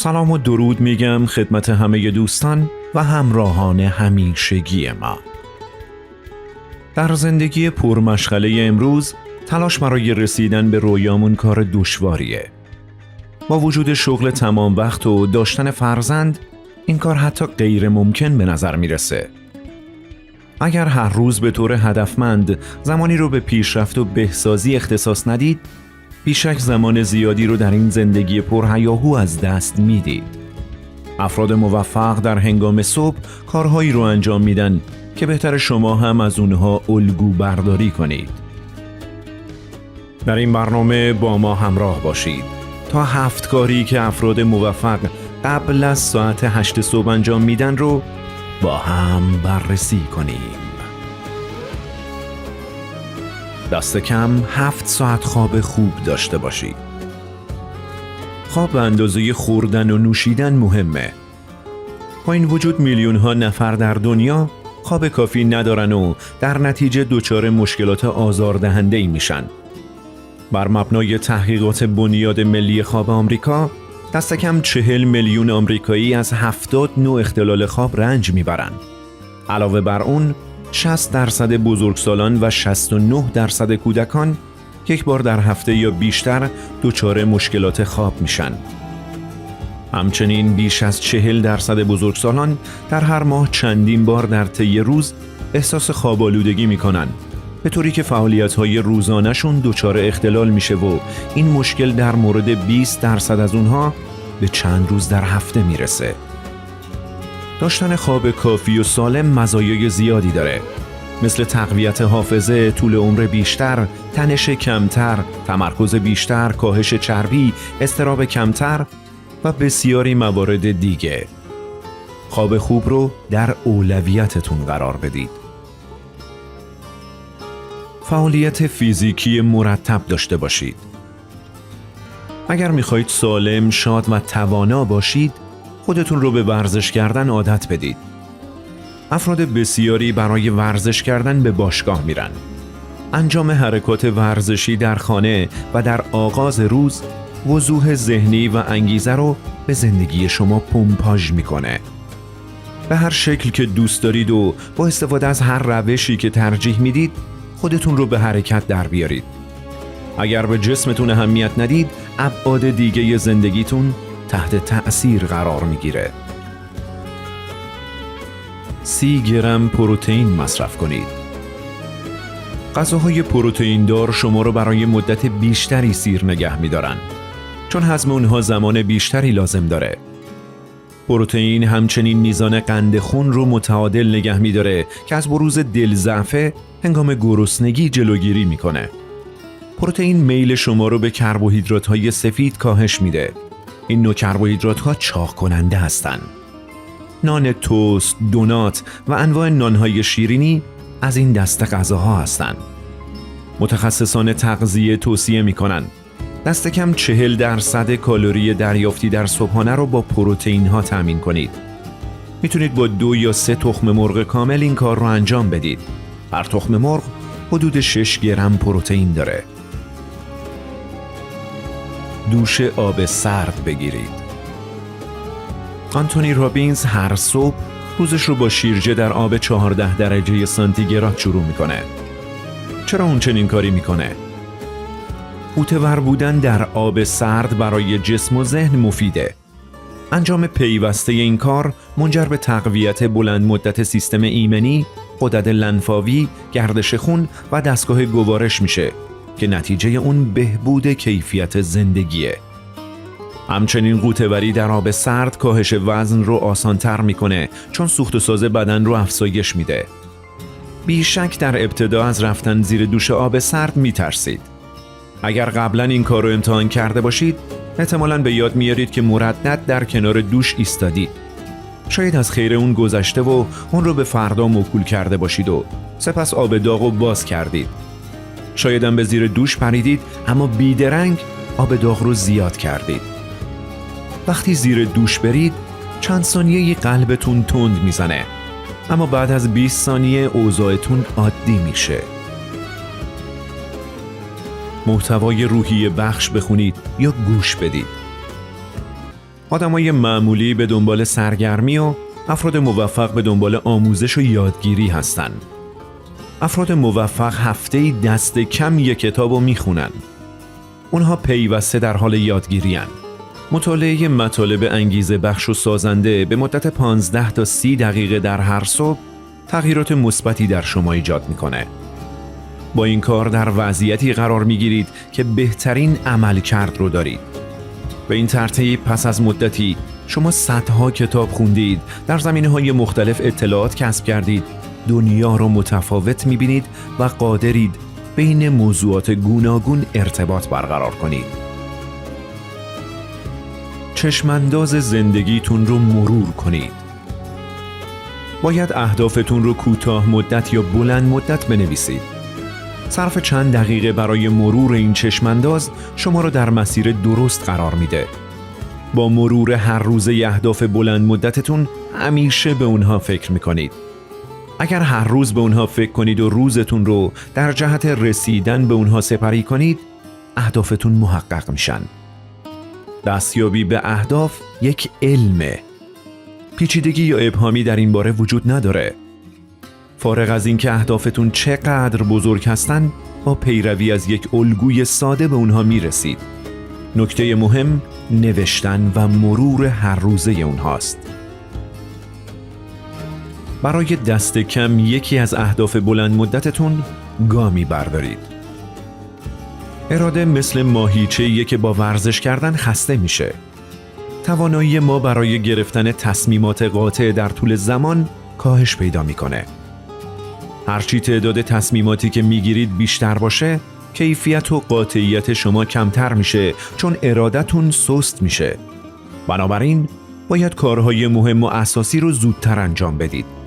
سلام و درود میگم خدمت همه دوستان و همراهان همیشگی ما. در زندگی پرمشغله امروز تلاش برای رسیدن به رویامون کار دشواریه. با وجود شغل تمام وقت و داشتن فرزند این کار حتی غیر ممکن به نظر میرسه. اگر هر روز به طور هدفمند زمانی رو به پیشرفت و بهسازی اختصاص ندید، بیشک زمان زیادی رو در این زندگی پرهیاهو از دست میدید. افراد موفق در هنگام صبح کارهایی رو انجام میدن که بهتر شما هم از اونها الگو برداری کنید. در این برنامه با ما همراه باشید تا 7 کاری که افراد موفق قبل از ساعت 8 صبح انجام میدن رو با هم بررسی کنیم. دست کم 7 ساعت خواب خوب داشته باشید. خواب به اندازه خوردن و نوشیدن مهمه. با این وجود میلیون ها نفر در دنیا خواب کافی ندارن و در نتیجه دچار مشکلات آزاردهنده‌ای میشن. بر مبنای تحقیقات بنیاد ملی خواب آمریکا، دست کم 40 میلیون آمریکایی از 70 نوع اختلال خواب رنج میبرن. علاوه بر اون 60% بزرگسالان و 69% کودکان یک بار در هفته یا بیشتر دچار مشکلات خواب میشن. همچنین بیش از 40% بزرگسالان در هر ماه چندین بار در طی روز احساس خواب آلودگی میکنن، به طوری که فعالیت‌های روزانه‌شون دچار اختلال میشه و این مشکل در مورد 20% از اونها به چند روز در هفته میرسه. داشتن خواب کافی و سالم مزایای زیادی داره، مثل تقویت حافظه، طول عمر بیشتر، تنش کمتر، تمرکز بیشتر، کاهش چربی، اضطراب کمتر و بسیاری موارد دیگه. خواب خوب رو در اولویتتون قرار بدید. فعالیت فیزیکی مرتب داشته باشید. اگر میخواهید سالم، شاد و توانا باشید، خودتون رو به ورزش کردن عادت بدید. افراد بسیاری برای ورزش کردن به باشگاه میرن. انجام حرکات ورزشی در خانه و در آغاز روز وضوح ذهنی و انگیزه رو به زندگی شما پمپاژ میکنه. به هر شکل که دوست دارید و با استفاده از هر روشی که ترجیح میدید خودتون رو به حرکت در بیارید. اگر به جسمتون اهمیت ندید، ابعاد دیگه زندگیتون تحت تأثیر قرار میگیره. 30 گرم پروتئین مصرف کنید. غذاهای پروتئین دار شما رو برای مدت بیشتری سیر نگه می‌دارن، چون هضم اونها زمان بیشتری لازم داره. پروتئین همچنین میزان قند خون رو متعادل نگه می‌داره که از بروز دلضعف هنگام گرسنگی جلوگیری می‌کنه. پروتئین میل شما رو به کربوهیدرات‌های سفید کاهش میده. این نوع کربوهیدرات‌ها چاق کننده هستند. نان توست، دونات و انواع نان‌های شیرینی از این دسته غذاها هستند. متخصصان تغذیه توصیه می‌کنند دست کم 40% کالری دریافتی در صبحانه رو با پروتئین‌ها تامین کنید. میتونید با 2 یا 3 تخم مرغ کامل این کار رو انجام بدید. هر تخم مرغ حدود 6 گرم پروتئین داره. دوش آب سرد بگیرید. آنتونی رابینز هر صبح روزش رو با شیرجه در آب 14 درجه سانتیگراد شروع میکنه. چرا اون چنین کاری میکنه؟ غوطه‌ور بودن در آب سرد برای جسم و ذهن مفیده. انجام پیوسته این کار منجر به تقویت بلند مدت سیستم ایمنی، غدد لنفاوی، گردش خون و دستگاه گوارش میشه که نتیجه اون بهبود کیفیت زندگیه. همچنین غوطه‌وری در آب سرد کاهش وزن رو آسان‌تر میکنه، چون سوخت و ساز بدن رو افزایش میده. بیشک در ابتدا از رفتن زیر دوش آب سرد میترسید. اگر قبلا این کار رو امتحان کرده باشید، احتمالاً به یاد میارید که مردد در کنار دوش ایستادید. شاید از خیر اون گذشته و اون رو به فردا موکول کرده باشید و سپس آب داغ رو باز کردید. شاید هم به زیر دوش پریدید اما بیدرنگ آب داغ رو زیاد کردید. وقتی زیر دوش برید چند ثانیه قلبتون تند میزنه، اما بعد از 20 ثانیه اوضاعتون عادی میشه. محتوای روحی بخش بخونید یا گوش بدید. آدمای معمولی به دنبال سرگرمی و افراد موفق به دنبال آموزش و یادگیری هستن. افراد موفق هفته‌ای دست کم یک کتاب رو میخونن. اونها پیوسته در حال یادگیری هن. مطالعه مطالب انگیزه بخش و سازنده به مدت 15 تا 30 دقیقه در هر صبح تغییرات مثبتی در شما ایجاد میکنه. با این کار در وضعیتی قرار میگیرید که بهترین عملکرد رو دارید. به این ترتیب پس از مدتی شما صدها کتاب خوندید، در زمینه‌های مختلف اطلاعات کسب کردید، دنیا رو متفاوت میبینید و قادرید بین موضوعات گوناگون ارتباط برقرار کنید. چشمانداز زندگیتون رو مرور کنید. باید اهدافتون رو کوتاه مدت یا بلند مدت بنویسید. صرف چند دقیقه برای مرور این چشمانداز شما را در مسیر درست قرار میده. با مرور هر روزه اهداف بلند مدتتون همیشه به اونها فکر میکنید. اگر هر روز به اونها فکر کنید و روزتون رو در جهت رسیدن به اونها سپری کنید، اهدافتون محقق میشن. دستیابی به اهداف یک علمه. پیچیدگی یا ابهامی در این باره وجود نداره. فارغ از اینکه اهدافتون چقدر بزرگ هستن، با پیروی از یک الگوی ساده به اونها میرسید. نکته مهم نوشتن و مرور هر روزه اونهاست. برای دست کم یکی از اهداف بلند مدتتون گامی بردارید. اراده مثل ماهیچه‌ایه که با ورزش کردن خسته میشه. توانایی ما برای گرفتن تصمیمات قاطع در طول زمان کاهش پیدا میکنه. هرچی تعداد تصمیماتی که میگیرید بیشتر باشه، کیفیت و قاطعیت شما کمتر میشه، چون ارادتون سست میشه. بنابراین باید کارهای مهم و اساسی رو زودتر انجام بدید.